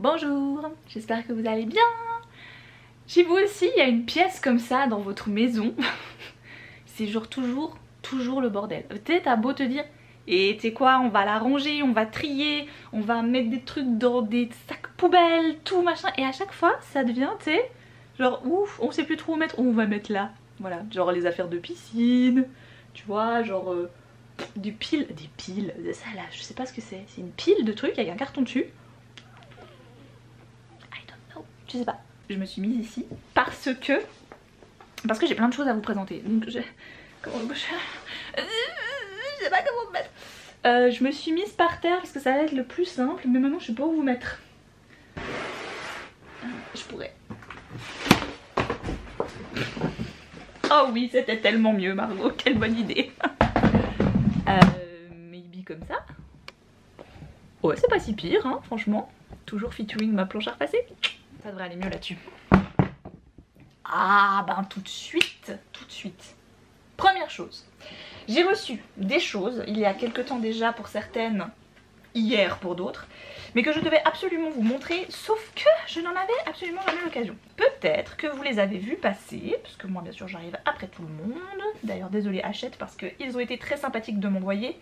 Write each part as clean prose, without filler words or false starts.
Bonjour, j'espère que vous allez bien. Chez vous aussi, il y a une pièce comme ça dans votre maison. C'est genre toujours le bordel. Tu sais, t'as beau te dire, et tu sais quoi, on va la ranger, on va trier, on va mettre des trucs dans des sacs poubelles, tout machin. Et à chaque fois, ça devient, tu sais, genre ouf, on sait plus trop où mettre, où on va mettre là. Voilà, genre les affaires de piscine, tu vois, genre des piles, ça là, je sais pas ce que c'est une pile de trucs avec un carton dessus. Je sais pas. Je me suis mise ici parce que j'ai plein de choses à vous présenter. Donc je sais pas comment me mettre. Je me suis mise par terre parce que ça va être le plus simple. Mais maintenant je sais pas où vous mettre. Je pourrais. Oh oui, c'était tellement mieux Margot. Quelle bonne idée. Maybe comme ça. Ouais, c'est pas si pire hein, franchement. Toujours featuring ma planche à repasser. Ça devrait aller mieux là-dessus. Ah ben tout de suite. Première chose, j'ai reçu des choses il y a quelques temps déjà pour certaines, hier pour d'autres, mais que je devais absolument vous montrer, sauf que je n'en avais absolument jamais l'occasion. Peut-être que vous les avez vus passer, parce que moi bien sûr j'arrive après tout le monde. D'ailleurs désolée Hachette parce qu'ils ont été très sympathiques de m'envoyer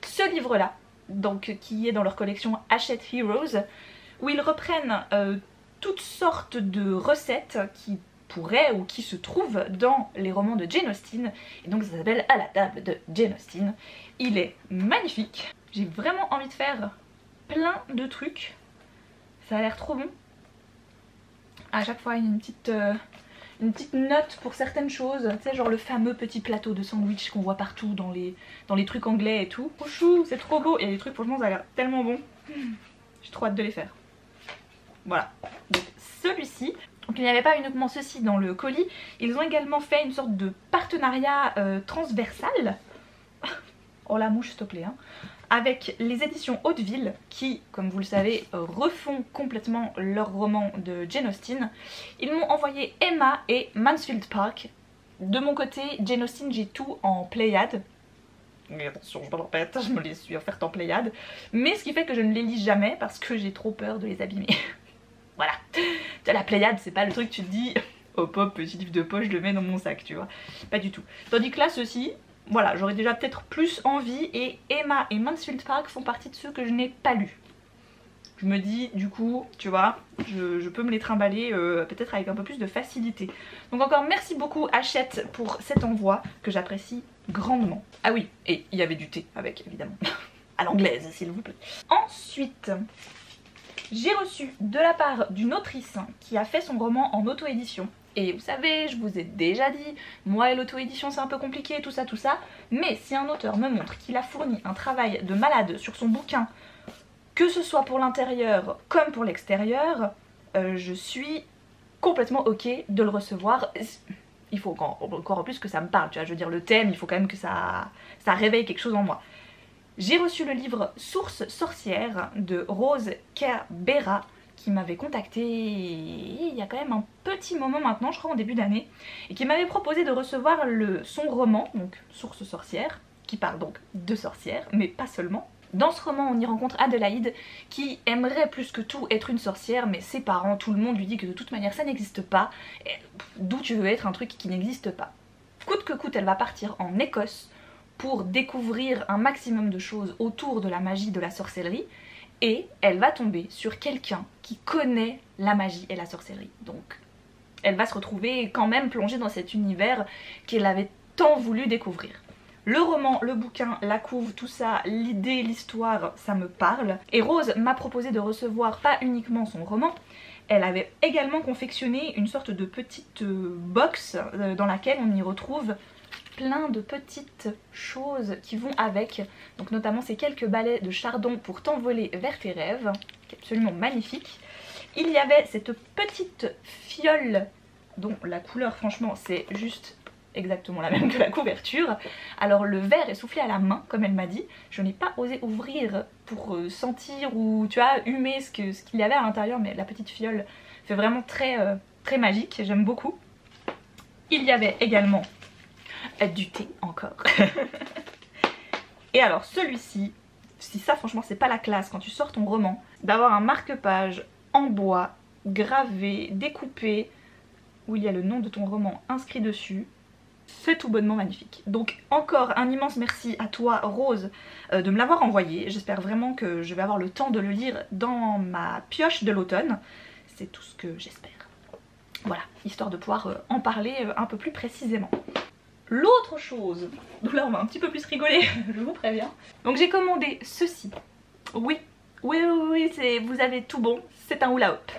ce livre-là, donc qui est dans leur collection Hachette Heroes, où ils reprennent toutes sortes de recettes qui pourraient ou qui se trouvent dans les romans de Jane Austen. Et donc ça s'appelle À la table de Jane Austen. Il est magnifique. J'ai vraiment envie de faire plein de trucs. Ça a l'air trop bon. À chaque fois une petite note pour certaines choses. Tu sais, genre le fameux petit plateau de sandwich qu'on voit partout dans les trucs anglais et tout. Oh chou, c'est trop beau. Et les trucs franchement ça a l'air tellement bon. J'ai trop hâte de les faire. Voilà, donc celui-ci, donc il n'y avait pas uniquement ceci dans le colis, ils ont également fait une sorte de partenariat transversal, oh la mouche s'il te plaît, hein, avec les éditions Hauteville qui, comme vous le savez, refont complètement leur roman de Jane Austen. Ils m'ont envoyé Emma et Mansfield Park. De mon côté, Jane Austen, j'ai tout en Pléiade. Mais attention, je me répète, je me les suis offertes en Pléiade. Mais ce qui fait que je ne les lis jamais parce que j'ai trop peur de les abîmer. Voilà, la Pléiade c'est pas le truc que tu te dis hop hop petit livre de poche je le mets dans mon sac, tu vois, pas du tout. Tandis que là ceci, voilà, j'aurais déjà peut-être plus envie et Emma et Mansfield Park font partie de ceux que je n'ai pas lus. Je me dis du coup, tu vois, je peux me les trimballer peut-être avec un peu plus de facilité. Donc encore merci beaucoup Hachette pour cet envoi que j'apprécie grandement. Ah oui, et il y avait du thé avec évidemment, à l'anglaise s'il vous plaît. Ensuite... j'ai reçu de la part d'une autrice qui a fait son roman en auto-édition. Et vous savez, je vous ai déjà dit, moi et l'auto-édition c'est un peu compliqué, tout ça. Mais si un auteur me montre qu'il a fourni un travail de malade sur son bouquin, que ce soit pour l'intérieur comme pour l'extérieur, je suis complètement ok de le recevoir. Il faut encore en plus que ça me parle, tu vois, je veux dire le thème, il faut quand même que ça réveille quelque chose en moi. J'ai reçu le livre Source sorcière de Rose Cabrera qui m'avait contacté il y a quand même un petit moment maintenant, je crois en début d'année, et qui m'avait proposé de recevoir son roman, donc Source sorcière, qui parle donc de sorcières, mais pas seulement. Dans ce roman on y rencontre Adélaïde qui aimerait plus que tout être une sorcière, mais ses parents, tout le monde lui dit que de toute manière ça n'existe pas, d'où tu veux être un truc qui n'existe pas. Coûte que coûte elle va partir en Écosse pour découvrir un maximum de choses autour de la magie de la sorcellerie, et elle va tomber sur quelqu'un qui connaît la magie et la sorcellerie. Donc elle va se retrouver quand même plongée dans cet univers qu'elle avait tant voulu découvrir. Le roman, le bouquin, la couve, tout ça, l'idée, l'histoire, ça me parle. Et Rose m'a proposé de recevoir pas uniquement son roman, elle avait également confectionné une sorte de petite box dans laquelle on y retrouve plein de petites choses qui vont avec, donc notamment ces quelques balais de Chardon pour t'envoler vers tes rêves, qui est absolument magnifique. Il y avait cette petite fiole dont la couleur franchement c'est juste exactement la même que la couverture. Alors le verre est soufflé à la main comme elle m'a dit, je n'ai pas osé ouvrir pour sentir ou tu vois humer ce qu'il y avait à l'intérieur, mais la petite fiole fait vraiment très magique, j'aime beaucoup. Il y avait également du thé encore. Et alors celui-ci, si ça franchement c'est pas la classe quand tu sors ton roman, d'avoir un marque-page en bois, gravé, découpé, où il y a le nom de ton roman inscrit dessus. C'est tout bonnement magnifique. Donc encore un immense merci à toi Rose de me l'avoir envoyé. J'espère vraiment que je vais avoir le temps de le lire dans ma pioche de l'automne. C'est tout ce que j'espère. Voilà, histoire de pouvoir en parler un peu plus précisément. L'autre chose, donc là on va un petit peu plus rigoler, je vous préviens. Donc j'ai commandé ceci. Oui, vous avez tout bon, c'est un hula hoop.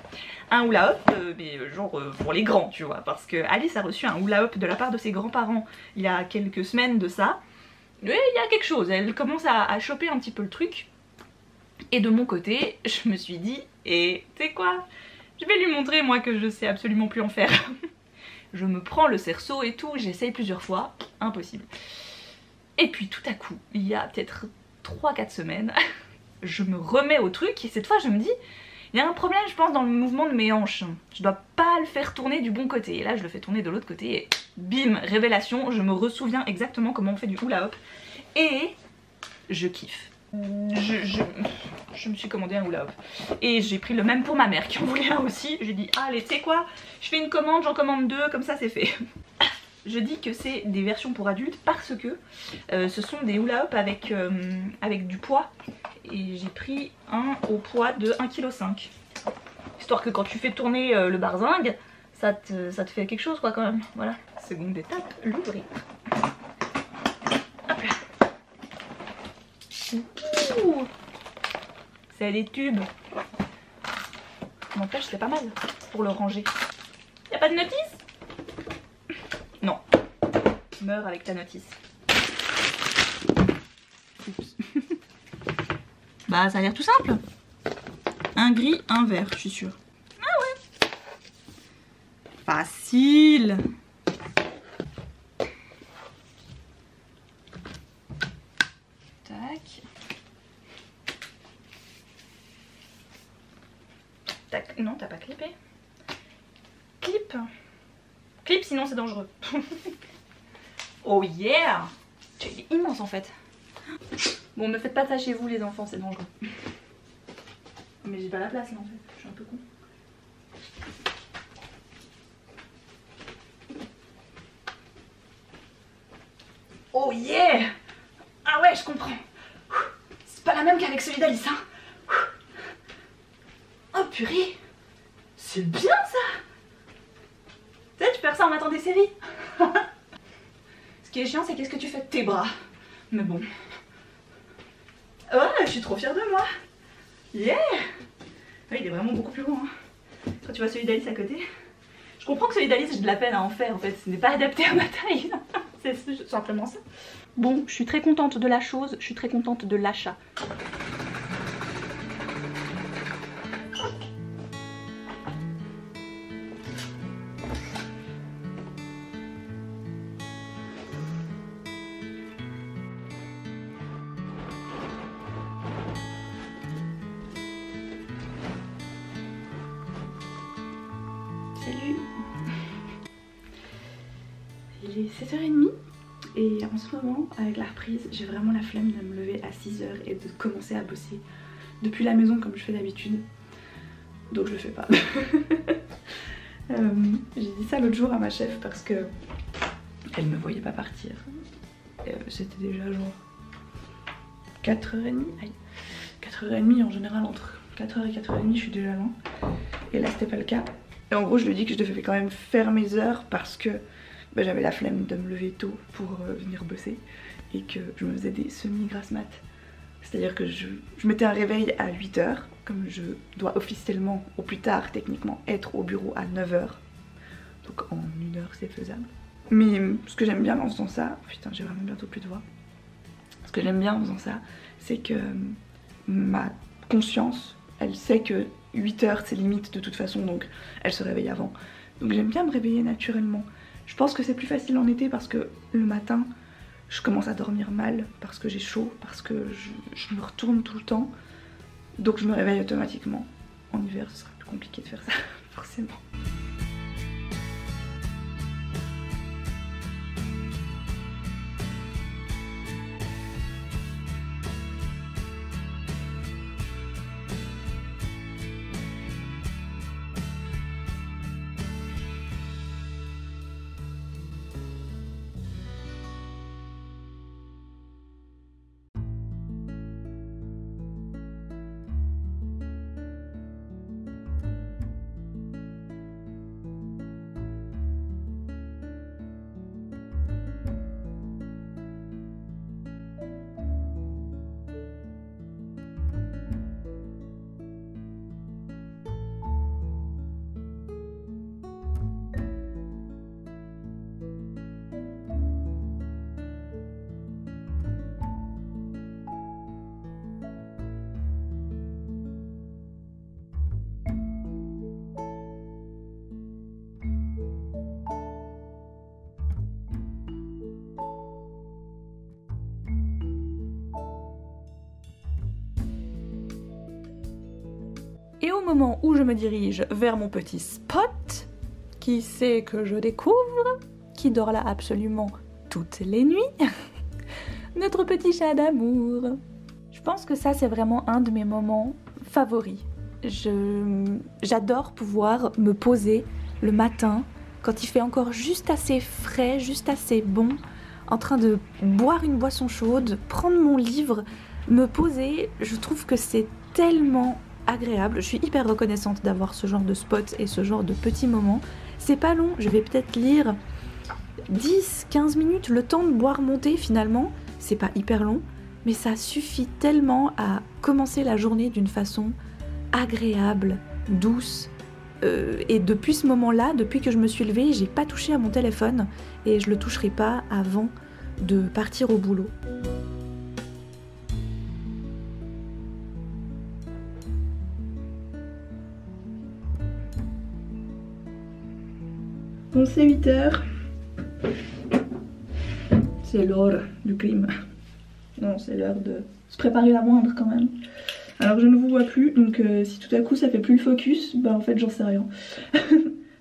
Un hula hoop, mais genre pour les grands, tu vois, parce que Alice a reçu un hula hoop de la part de ses grands-parents il y a quelques semaines de ça. Et il y a quelque chose, elle commence à choper un petit peu le truc. Et de mon côté, je me suis dit, et tu sais quoi, je vais lui montrer moi que je sais absolument plus en faire. Je me prends le cerceau et tout, j'essaye plusieurs fois, impossible. Et puis tout à coup, il y a peut-être 3-4 semaines, je me remets au truc et cette fois je me dis, il y a un problème je pense dans le mouvement de mes hanches. Je dois pas le faire tourner du bon côté. Et là je le fais tourner de l'autre côté et bim, révélation, je me ressouviens exactement comment on fait du hula hoop. Et je kiffe. Je me suis commandé un hula hoop. Et j'ai pris le même pour ma mère qui en voulait un aussi. J'ai dit, allez, tu sais quoi, je fais une commande, j'en commande 2, comme ça c'est fait. Je dis que c'est des versions pour adultes parce que ce sont des hula hoop avec du poids. Et j'ai pris un au poids de 1,5 kg. Histoire que quand tu fais tourner le barzingue, ça te fait quelque chose quoi quand même. Voilà. Seconde étape, l'ouvrir. Hop là. Ouh, c'est des tubes. N'empêche, c'est pas mal pour le ranger. Y'a pas de notice? Non. Meurs avec ta notice. Oups. Bah ça a l'air tout simple. Un gris, un vert, je suis sûre. Ah ouais. Facile. Tac. Tac. Non, t'as pas clippé. Clip. Clip sinon c'est dangereux. Oh yeah. Il est immense en fait. Bon, ne faites pas ça chez vous les enfants, c'est dangereux. Mais j'ai pas la place là en fait, je suis un peu con. Oh yeah. Ah ouais, je comprends. C'est pas la même qu'avec celui d'Alice, hein. Oh purée. C'est bien ça. Tu sais, tu peux faire ça en matant des séries. Ce qui est chiant, c'est qu'est-ce que tu fais de tes bras. Mais bon. Ouais, je suis trop fière de moi. Yeah. Ouais, il est vraiment beaucoup plus long. Hein. Quand tu vois celui d'Alice à côté. Je comprends que celui d'Alice, j'ai de la peine à en faire en fait. Ce n'est pas adapté à ma taille. C'est simplement ça. Bon, je suis très contente de la chose. Je suis très contente de l'achat. Salut. Il est 7h30 et en ce moment avec la reprise j'ai vraiment la flemme de me lever à 6h et de commencer à bosser depuis la maison comme je fais d'habitude. Donc je le fais pas. J'ai dit ça l'autre jour à ma chef parce que elle me voyait pas partir. C'était déjà genre 4h30. Aïe. 4h30 en général, entre 4h et 4h30 je suis déjà loin. Et là c'était pas le cas. Et en gros je lui dis que je devais quand même faire mes heures parce que bah, j'avais la flemme de me lever tôt pour venir bosser. Et que je me faisais des semi-grasses mat. C'est à dire que je mettais un réveil à 8h. Comme je dois officiellement, au plus tard techniquement, être au bureau à 9h. Donc en 1 heure c'est faisable. Mais ce que j'aime bien en faisant ça, putain j'ai vraiment bientôt plus de voix. Ce que j'aime bien en faisant ça, c'est que ma conscience, elle sait que 8h c'est limite de toute façon, donc elle se réveille avant. Donc j'aime bien me réveiller naturellement. Je pense que c'est plus facile en été parce que le matin, je commence à dormir mal, parce que j'ai chaud, parce que je me retourne tout le temps. Donc je me réveille automatiquement. En hiver ce sera plus compliqué de faire ça, forcément. Et au moment où je me dirige vers mon petit spot, qui c'est que je découvre, qui dort là absolument toutes les nuits, notre petit chat d'amour. Je pense que ça c'est vraiment un de mes moments favoris. J'adore pouvoir me poser le matin quand il fait encore juste assez frais, juste assez bon, en train de boire une boisson chaude, prendre mon livre, me poser. Je trouve que c'est tellement agréable. Je suis hyper reconnaissante d'avoir ce genre de spot et ce genre de petits moments. C'est pas long, je vais peut-être lire 10-15 minutes, le temps de boire mon thé finalement. C'est pas hyper long, mais ça suffit tellement à commencer la journée d'une façon agréable, douce. Et depuis ce moment-là, depuis que je me suis levée, j'ai pas touché à mon téléphone et je le toucherai pas avant de partir au boulot. Bon, c'est 8h. C'est l'heure du crime. Non, c'est l'heure de se préparer la moindre quand même. Alors je ne vous vois plus, donc si tout à coup ça fait plus le focus, bah en fait j'en sais rien.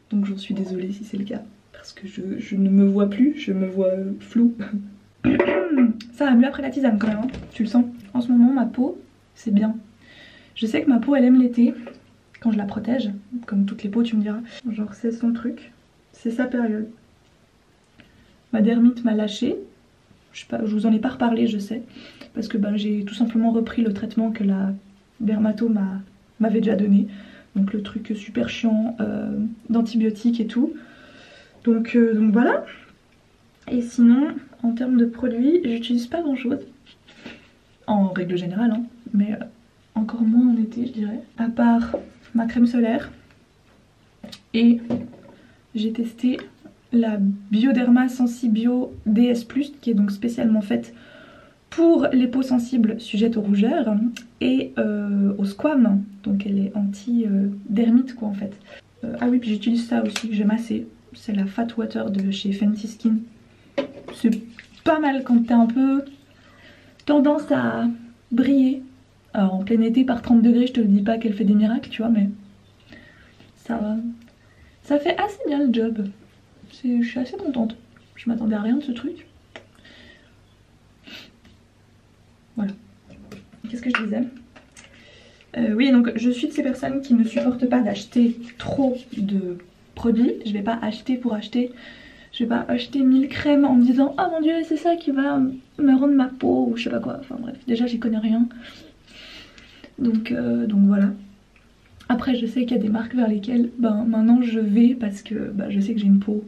Donc j'en suis désolée si c'est le cas, parce que je ne me vois plus, je me vois flou. Ça va mieux après la tisane quand même, hein. Tu le sens. En ce moment ma peau, c'est bien. Je sais que ma peau elle aime l'été, quand je la protège, comme toutes les peaux tu me diras. Genre c'est son truc, c'est sa période. Ma dermite m'a lâché. Je sais pas, je vous en ai pas reparlé, je sais, parce que ben, j'ai tout simplement repris le traitement que la dermato m'avait déjà donné, donc le truc super chiant d'antibiotiques et tout. Donc voilà. Et sinon, en termes de produits, j'utilise pas grand chose, en règle générale, hein, mais encore moins en été je dirais, à part ma crème solaire, et j'ai testé la Bioderma Sensibio DS+, qui est donc spécialement faite pour les peaux sensibles sujettes aux rougeurs et au squam, donc elle est anti-dermite quoi en fait. Ah oui, puis j'utilise ça aussi que j'ai massé, c'est la Fat Water de chez Fenty Skin. C'est pas mal quand t'as un peu tendance à briller. Alors en plein été par 30 degrés, je te dis pas qu'elle fait des miracles, tu vois, mais ça fait assez bien le job. Je suis assez contente. Je m'attendais à rien de ce truc. Voilà. Qu'est-ce que je disais ? Oui, donc je suis de ces personnes qui ne supportent pas d'acheter trop de produits. Je vais pas acheter pour acheter. Je vais pas acheter 1000 crèmes en me disant « Oh mon dieu, c'est ça qui va me rendre ma peau » ou je sais pas quoi. Enfin bref, déjà j'y connais rien. Donc voilà. Après je sais qu'il y a des marques vers lesquelles maintenant je vais parce que je sais que j'ai une peau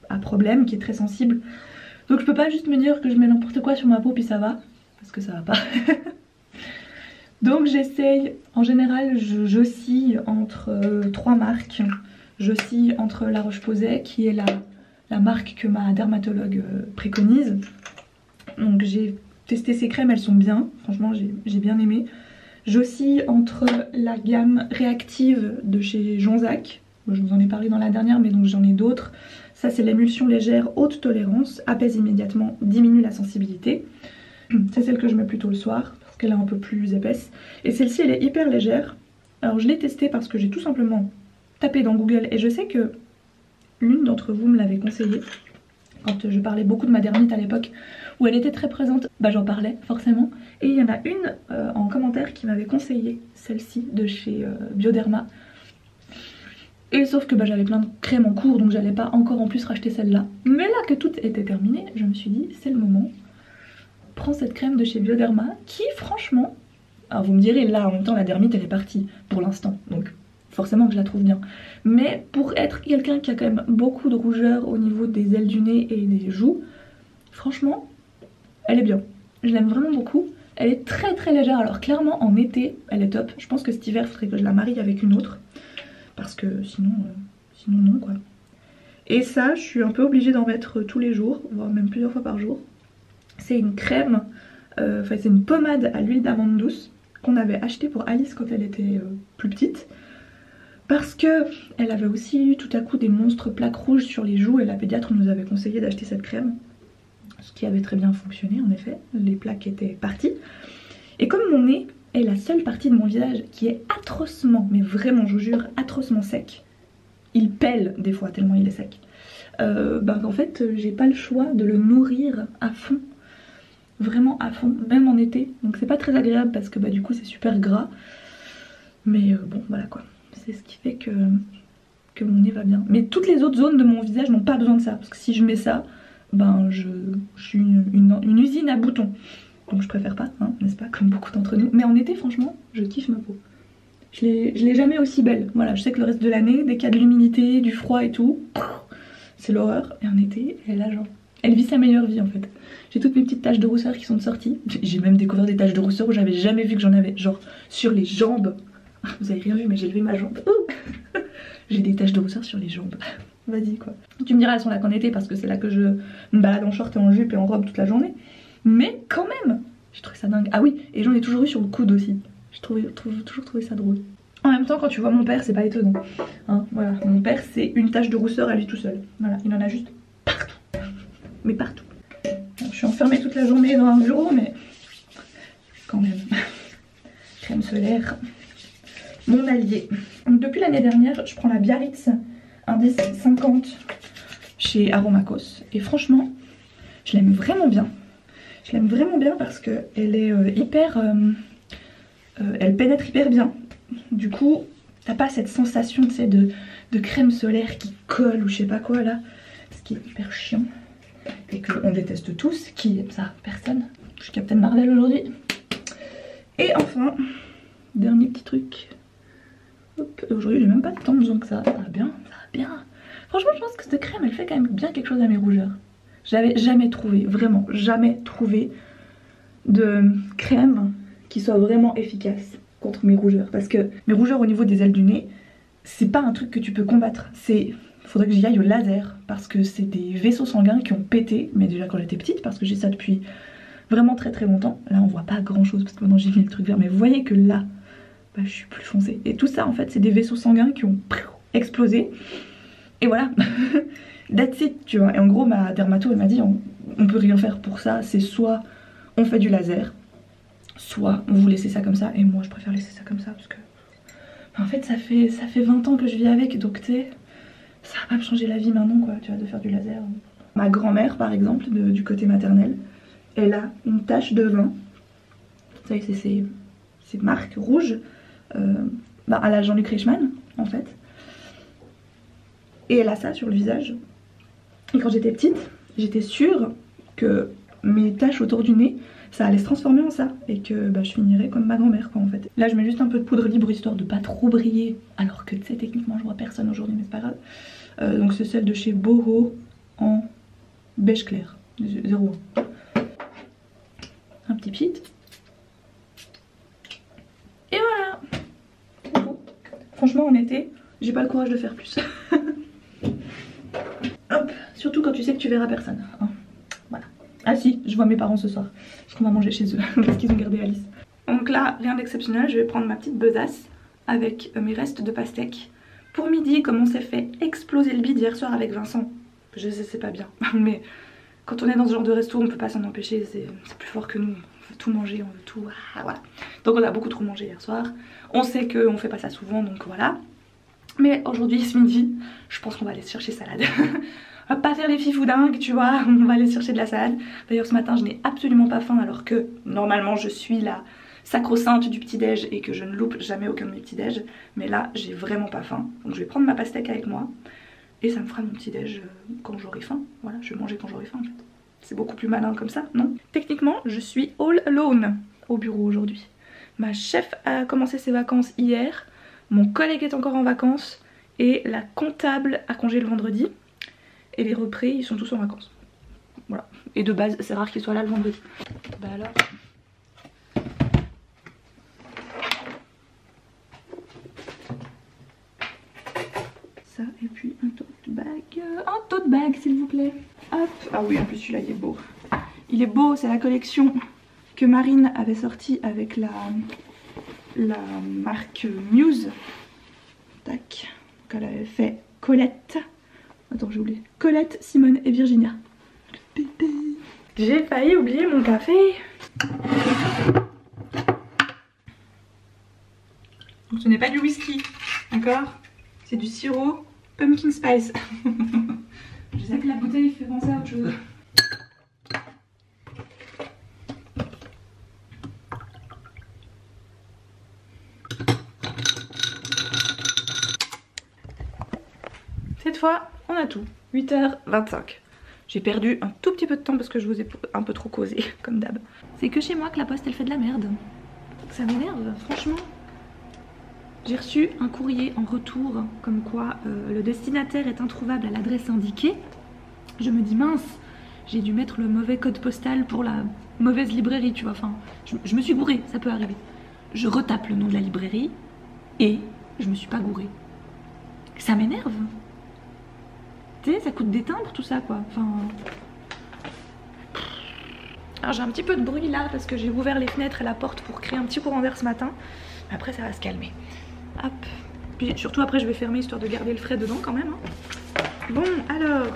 à problème qui est très sensible. Donc je peux pas juste me dire que je mets n'importe quoi sur ma peau puis ça va. Parce que ça va pas. Donc j'essaye, en général j'oscille entre 3 marques. J'oscille entre La Roche-Posay qui est la marque que ma dermatologue préconise. Donc j'ai testé ces crèmes, elles sont bien, franchement j'ai bien aimé. J'oscille entre la gamme réactive de chez Jonzac. Je vous en ai parlé dans la dernière mais donc j'en ai d'autres. Ça c'est l'émulsion légère haute tolérance, apaise immédiatement, diminue la sensibilité. C'est celle que je mets plutôt le soir parce qu'elle est un peu plus épaisse. Et celle-ci elle est hyper légère. Alors je l'ai testée parce que j'ai tout simplement tapé dans Google et je sais que l'une d'entre vous me l'avait conseillé quand je parlais beaucoup de ma dermite à l'époque où elle était très présente, j'en parlais forcément. Et il y en a une en commentaire qui m'avait conseillé celle-ci de chez Bioderma. Et sauf que j'avais plein de crèmes en cours donc j'allais pas encore en plus racheter celle-là. Mais là que tout était terminé, je me suis dit c'est le moment. Prends cette crème de chez Bioderma qui franchement, alors vous me direz là en même temps la dermite elle est partie pour l'instant donc forcément que je la trouve bien, mais pour être quelqu'un qui a quand même beaucoup de rougeur au niveau des ailes du nez et des joues, franchement elle est bien, je l'aime vraiment beaucoup. Elle est très très légère, alors clairement en été elle est top. Je pense que cet hiver il faudrait que je la marie avec une autre parce que sinon non quoi. Et ça je suis un peu obligée d'en mettre tous les jours, voire même plusieurs fois par jour. C'est une crème, c'est une pommade à l'huile d'amande douce qu'on avait achetée pour Alice quand elle était plus petite. Parce que elle avait aussi eu tout à coup des monstres plaques rouges sur les joues et la pédiatre nous avait conseillé d'acheter cette crème. Ce qui avait très bien fonctionné en effet, les plaques étaient parties. Et comme mon nez est la seule partie de mon visage qui est atrocement, mais vraiment je vous jure, atrocement sec. Il pèle des fois tellement il est sec. En fait j'ai pas le choix de le nourrir à fond. Vraiment à fond, même en été. Donc c'est pas très agréable parce que du coup c'est super gras. Mais bon voilà quoi. C'est ce qui fait que mon nez va bien. Mais toutes les autres zones de mon visage n'ont pas besoin de ça. Parce que si je mets ça, je suis une usine à boutons. Donc je préfère pas, hein, n'est-ce pas, comme beaucoup d'entre nous. Mais en été franchement, je kiffe ma peau. Je l'ai jamais aussi belle. Voilà, je sais que le reste de l'année, dès qu'il y a de l'humidité, du froid et tout, c'est l'horreur. Et en été, elle vit sa meilleure vie en fait. J'ai toutes mes petites taches de rousseur qui sont sorties. J'ai même découvert des taches de rousseur où j'avais jamais vu que j'en avais. Genre sur les jambes. Vous avez rien vu mais j'ai levé ma jambe. J'ai des taches de rousseur sur les jambes. Vas-y quoi. Tu me diras elles sont là qu'en été parce que c'est là que je me balade en short et en jupe et en robe toute la journée. Mais quand même, j'ai trouvé ça dingue. Ah oui, et j'en ai toujours eu sur le coude aussi. J'ai toujours trouvé ça drôle. En même temps quand tu vois mon père c'est pas étonnant. Hein, voilà, mon père c'est une tache de rousseur à lui tout seul. Voilà, il en a juste partout. Mais partout. Je suis enfermée toute la journée dans un bureau mais quand même. Crème solaire. Mon allié. Donc depuis l'année dernière je prends la Biarritz Indice 50 chez Aromakos. Et franchement je l'aime vraiment bien. Je l'aime vraiment bien parce qu'elle est elle pénètre hyper bien. Du coup, t'as pas cette sensation tu sais, de crème solaire qui colle ou je sais pas quoi là. Ce qui est hyper chiant. Et qu'on déteste tous. Qui aime ça? Personne. Je suis Captain Marvel aujourd'hui. Et enfin, dernier petit truc. Aujourd'hui j'ai même pas tant besoin que ça. Ça va bien, ça va bien. Franchement je pense que cette crème elle fait quand même bien quelque chose à mes rougeurs. J'avais jamais trouvé, vraiment jamais trouvé de crème qui soit vraiment efficace contre mes rougeurs. Parce que mes rougeurs au niveau des ailes du nez, c'est pas un truc que tu peux combattre. Faudrait que j'y aille au laser parce que c'est des vaisseaux sanguins qui ont pété. Mais déjà quand j'étais petite parce que j'ai ça depuis vraiment très très longtemps. Là on voit pas grand chose parce que maintenant j'ai mis le truc vert. Mais vous voyez que là, je suis plus foncée. Et tout ça en fait c'est des vaisseaux sanguins qui ont explosé. Et voilà. That's it, tu vois. Et en gros ma dermato elle m'a dit on peut rien faire pour ça. C'est soit on fait du laser, soit on vous laissez ça comme ça. Et moi je préfère laisser ça comme ça parce que en fait ça fait 20 ans que je vis avec. Donc tu sais, ça va pas me changer la vie maintenant quoi, tu vois, de faire du laser. Ma grand-mère par exemple du côté maternel, elle a une tache de vin. Vous savez c'est ces marques rouges à la Jean-Luc Reichmann en fait. Et elle a ça sur le visage. Et quand j'étais petite, j'étais sûre que mes taches autour du nez, ça allait se transformer en ça. Et que je finirais comme ma grand-mère quoi en fait. Là je mets juste un peu de poudre libre histoire de pas trop briller. Alors que tu sais techniquement je vois personne aujourd'hui mais c'est pas grave. Donc c'est celle de chez Boho en beige clair. 01. Un petit pit. Et voilà. Franchement en été, j'ai pas le courage de faire plus. Hop, surtout quand tu sais que tu verras personne. Hein. Voilà. Ah si, je vois mes parents ce soir. Parce qu'on va manger chez eux parce qu'ils ont gardé Alice. Donc là, rien d'exceptionnel, je vais prendre ma petite besace avec mes restes de pastèque. Pour midi, comme on s'est fait exploser le bide hier soir avec Vincent, je sais c'est pas bien, mais quand on est dans ce genre de resto, on peut pas s'en empêcher, c'est plus fort que nous. On veut tout manger, on veut tout, voilà. Donc on a beaucoup trop mangé hier soir. On sait qu'on fait pas ça souvent, donc voilà. Mais aujourd'hui, ce midi, je pense qu'on va aller se chercher salade. On va pas faire les fifous dingues, tu vois, on va aller se chercher de la salade. D'ailleurs ce matin je n'ai absolument pas faim alors que normalement je suis la sacro-sainte du petit-déj et que je ne loupe jamais aucun de mes petits-déj. Mais là j'ai vraiment pas faim, donc je vais prendre ma pastèque avec moi et ça me fera mon petit-déj quand j'aurai faim. Voilà, je vais manger quand j'aurai faim en fait. C'est beaucoup plus malin comme ça, non? Techniquement je suis all alone au bureau aujourd'hui. Ma chef a commencé ses vacances hier, mon collègue est encore en vacances et la comptable a congé le vendredi. Et les représ ils sont tous en vacances. Voilà. Et de base c'est rare qu'ils soient là le vendredi. Bah alors. Ça et puis un tote bag. Un tote bag s'il vous plaît. Hop. Ah oui en plus celui-là il est beau. Il est beau, c'est la collection que Marine avait sortie avec la marque Muse. Tac. Donc elle avait fait Colette. Attends j'ai oublié. Colette, Simone et Virginia. J'ai failli oublier mon café. d'accord? C'est du sirop pumpkin spice. Je sais que la bouteille fait penser à autre chose. Cette fois, on a tout. 8h25. J'ai perdu un tout petit peu de temps parce que je vous ai un peu trop causé, comme d'hab. C'est que chez moi que la poste elle fait de la merde. Ça m'énerve, franchement. J'ai reçu un courrier en retour comme quoi le destinataire est introuvable à l'adresse indiquée. Je me dis mince, j'ai dû mettre le mauvais code postal pour la mauvaise librairie, tu vois. Enfin, je me suis gourée, ça peut arriver. Je retape le nom de la librairie et je me suis pas gourée. Ça m'énerve. Tu sais, ça coûte des timbres tout ça quoi. Enfin... Alors j'ai un petit peu de bruit là parce que j'ai ouvert les fenêtres et la porte pour créer un petit courant d'air ce matin. Mais après ça va se calmer. Hop. Puis surtout après je vais fermer histoire de garder le frais dedans quand même. Hein. Bon alors...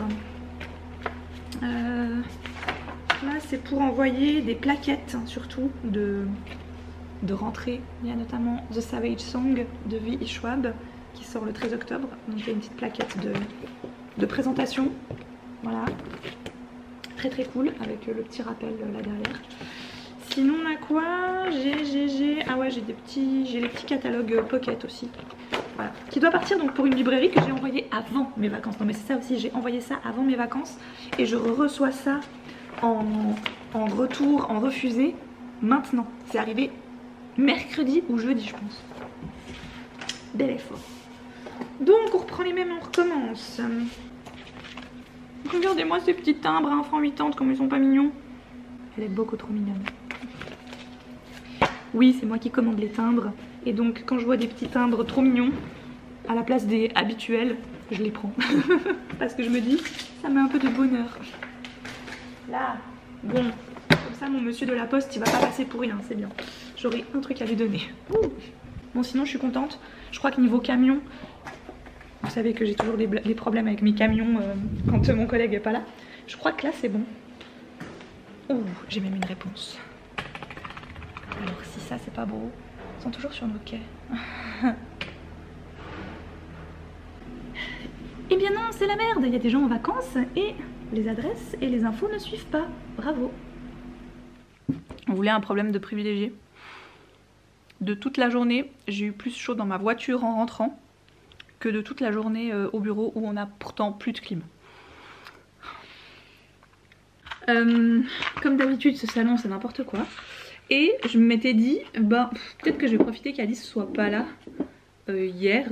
là c'est pour envoyer des plaquettes surtout de rentrée. Il y a notamment The Savage Song de V. Schwab qui sort le 13 octobre. Donc il y a une petite plaquette de présentation. Voilà. Très très cool avec le petit rappel là derrière. Sinon on a quoi? Ah ouais j'ai les petits catalogues Pocket aussi. Voilà. Qui doit partir donc pour une librairie que j'ai envoyée avant mes vacances. Non mais c'est ça aussi, j'ai envoyé ça avant mes vacances et je reçois ça en retour, en refusé maintenant. C'est arrivé mercredi ou jeudi je pense. Bel effort. Donc on reprend les mêmes, on recommence. Regardez-moi ces petits timbres à 1 franc 80 comme ils sont pas mignons. Elle est beaucoup trop mignonne. Oui, c'est moi qui commande les timbres. Et donc quand je vois des petits timbres trop mignons, à la place des habituels, je les prends. Parce que je me dis, ça met un peu de bonheur. Là, bon, comme ça mon monsieur de la poste il va pas passer pour rien, c'est bien. J'aurai un truc à lui donner. Ouh. Bon sinon je suis contente. Je crois que niveau camion, vous savez que j'ai toujours des problèmes avec mes camions quand mon collègue est pas là. Je crois que là c'est bon. Ouh, j'ai même une réponse. Alors si ça c'est pas beau, ils sont toujours sur nos quais. Eh bien non, c'est la merde. Il y a des gens en vacances et les adresses et les infos ne suivent pas. Bravo. On voulait un problème de privilégié. De toute la journée, j'ai eu plus chaud dans ma voiture en rentrant que de toute la journée au bureau où on a pourtant plus de clim. Comme d'habitude ce salon c'est n'importe quoi. Et je m'étais dit, bah peut-être que je vais profiter qu'Alice soit pas là hier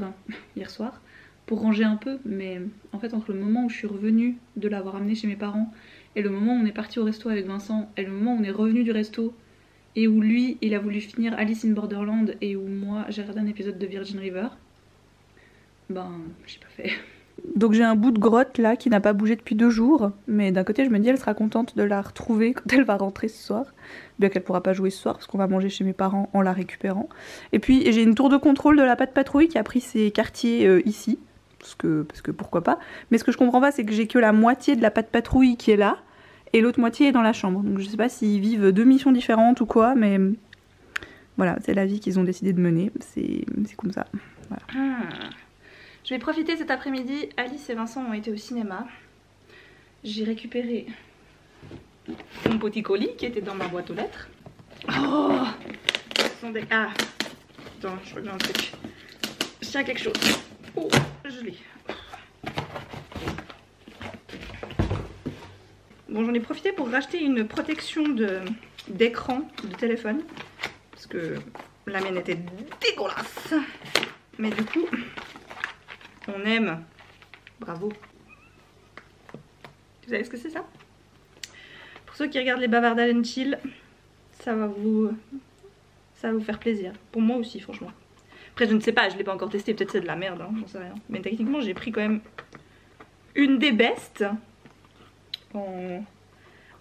soir pour ranger un peu. Mais en fait entre le moment où je suis revenue de l'avoir amenée chez mes parents et le moment où on est parti au resto avec Vincent et le moment où on est revenu du resto et où lui il a voulu finir Alice in Borderland et où moi j'ai regardé un épisode de Virgin River, ben j'ai pas fait. Donc j'ai un bout de grotte là qui n'a pas bougé depuis 2 jours, mais d'un côté je me dis elle sera contente de la retrouver quand elle va rentrer ce soir, bien qu'elle pourra pas jouer ce soir parce qu'on va manger chez mes parents en la récupérant. Et puis j'ai une tour de contrôle de la Pat' Patrouille qui a pris ses quartiers ici, parce que pourquoi pas, mais ce que je comprends pas c'est que j'ai que la moitié de la Pat' Patrouille qui est là, et l'autre moitié est dans la chambre, donc je sais pas s'ils vivent 2 missions différentes ou quoi, mais voilà, c'est la vie qu'ils ont décidé de mener, c'est comme ça, voilà. Je vais profiter cet après-midi, Alice et Vincent ont été au cinéma. J'ai récupéré mon petit colis qui était dans ma boîte aux lettres. Oh, ce sont des... Ah, attends, je reviens un truc. Je tiens quelque chose. Oh, je l'ai. Bon, j'en ai profité pour racheter une protection d'écran de téléphone. Parce que la mienne était dégueulasse. Mais du coup... on aime. Bravo. Vous savez ce que c'est ça? Pour ceux qui regardent les bavardages and chill, ça va vous faire plaisir. Pour moi aussi franchement. Après je ne sais pas, je l'ai pas encore testé, peut-être c'est de la merde, hein, j'en sais rien. Mais techniquement j'ai pris quand même une des bestes en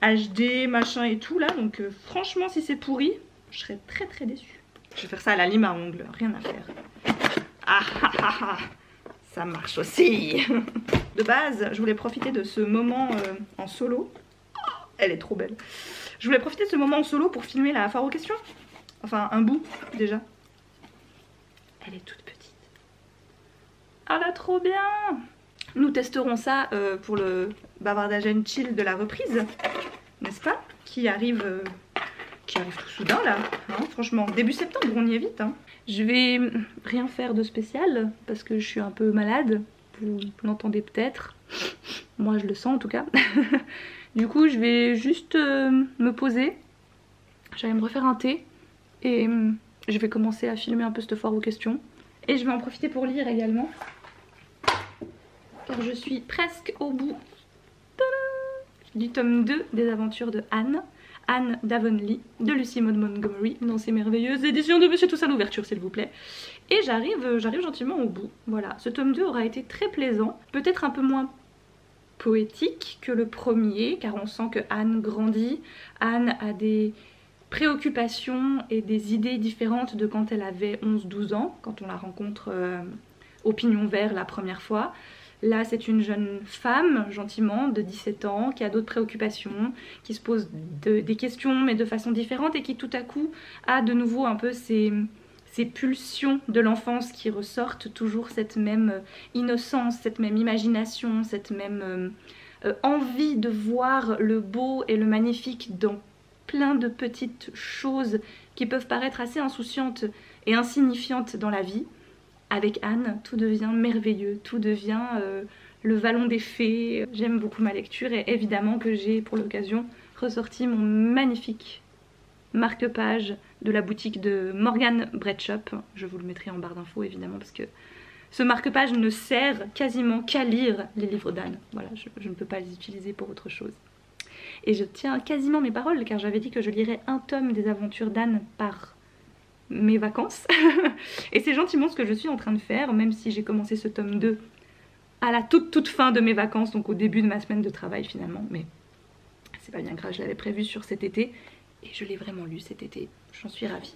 HD, machin et tout là. Donc franchement si c'est pourri, je serais très très déçue. Je vais faire ça à la lime à ongles, rien à faire. Ah ah ah ah, ça marche aussi. De base, je voulais profiter de ce moment en solo. Oh, elle est trop belle. Je voulais profiter de ce moment en solo pour filmer la foire aux questions. Enfin, un bout, déjà. Elle est toute petite. Ah là, trop bien! Nous testerons ça pour le bavardage and chill de la reprise, n'est-ce pas? Qui arrive tout soudain là, hein, franchement. Début septembre, on y est vite. Hein. Je vais rien faire de spécial parce que je suis un peu malade, vous l'entendez peut-être. Moi je le sens en tout cas. Du coup je vais juste me poser, j'allais me refaire un thé et je vais commencer à filmer un peu cette foire aux questions. Et je vais en profiter pour lire également. Car je suis presque au bout du tome 2 des aventures de Anne. Anne d'Avonlea de Lucy Maud Montgomery dans ses merveilleuses éditions de Monsieur Toussaint l'ouverture s'il vous plaît. Et j'arrive gentiment au bout. Voilà, ce tome 2 aura été très plaisant, peut-être un peu moins poétique que le premier car on sent que Anne grandit. Anne a des préoccupations et des idées différentes de quand elle avait 11-12 ans, quand on la rencontre au Pignon Vert la première fois. Là c'est une jeune femme gentiment de 17 ans qui a d'autres préoccupations, qui se pose des questions mais de façon différente et qui tout à coup a de nouveau un peu ces pulsions de l'enfance qui ressortent, toujours cette même innocence, cette même imagination, cette même envie de voir le beau et le magnifique dans plein de petites choses qui peuvent paraître assez insouciantes et insignifiantes dans la vie. Avec Anne, tout devient merveilleux, tout devient le vallon des fées. J'aime beaucoup ma lecture et évidemment que j'ai pour l'occasion ressorti mon magnifique marque-page de la boutique de Morgan Breadshop. Je vous le mettrai en barre d'infos évidemment parce que ce marque-page ne sert quasiment qu'à lire les livres d'Anne. Voilà, je ne peux pas les utiliser pour autre chose. Et je tiens quasiment mes paroles car j'avais dit que je lirais un tome des aventures d'Anne par mes vacances. Et c'est gentiment ce que je suis en train de faire, même si j'ai commencé ce tome 2 à la toute fin de mes vacances, donc au début de ma semaine de travail finalement. Mais c'est pas bien grave, je l'avais prévu sur cet été et je l'ai vraiment lu cet été, j'en suis ravie.